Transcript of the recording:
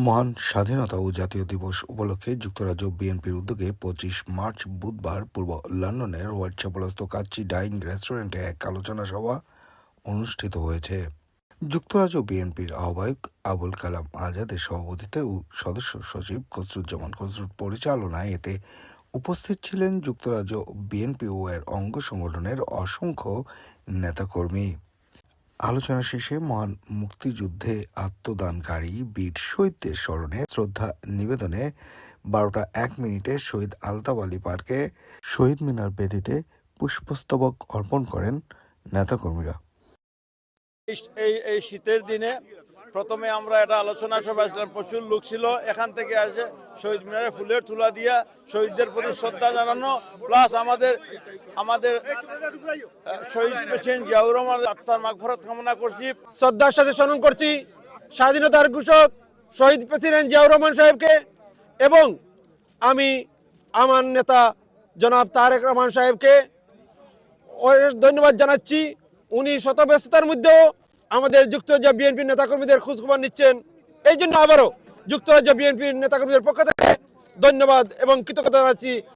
মহান স্বাধীনতা ও জাতীয় দিবস উপলক্ষে যুক্তরাজ্য বিএনপির উদ্যোগে ২৫ মার্চ বুধবার পূর্ব লন্ডনের হোয়াইট চ্যাপেলস্থ কাচ্চি ডাইং রেস্টুরেন্টে এক আলোচনা সভা অনুষ্ঠিত হয়েছে। যুক্তরাজ্য বিএনপির আহ্বায়ক আবুল কালাম আজাদের সভাপতিত্বে ও সদস্য সচিব খসরুজ্জামান খসরুর পরিচালনায় এতে উপস্থিত ছিলেন যুক্তরাজ্য বিএনপি ও এর অঙ্গ সংগঠনের অসংখ্য নেতাকর্মী। আলোচনা শেষে মহান মুক্তিযুদ্ধে আত্মদানকারী বীর শহীদদের স্মরণে শ্রদ্ধা নিবেদনে ১২টা ১ মিনিটে শহীদ আলতাফ আলী পার্কে শহীদ মিনার বেদিতে পুষ্পস্তবক অর্পণ করেন নেতাকর্মীরা। এই শীতের দিনে প্রথমে আমরা একটা আলোচনা সভা ছিলাম, প্রচুর লোক ছিল। এখান থেকে আসে শহীদ মিনারে ফুলের তুলা দিয়া শহীদদের প্রতি শ্রদ্ধা জানানো, প্লাস আমাদের শহীদ প্রেসিডেন্ট জিয়াউর রহমানের আত্মার মাগফিরাত কামনা করছি, শ্রদ্ধার সাথে স্মরণ করছি স্বাধীনতার ঘোষক শহীদ প্রেসিডেন্ট জিয়াউর রহমান সাহেবকে, এবং আমি আমার নেতা জনাব তারেক রহমান সাহেবকে ধন্যবাদ জানাচ্ছি। উনি শত ব্যস্ততার মধ্যেও আমাদের যুক্তরাজ্য বিএনপির নেতাকর্মীদের খোঁজখবর নিচ্ছেন। এই জন্য আবারও যুক্তরাজ্য বিএনপির নেতাকর্মীদের পক্ষ থেকে ধন্যবাদ এবং কৃতজ্ঞতা জানাচ্ছি।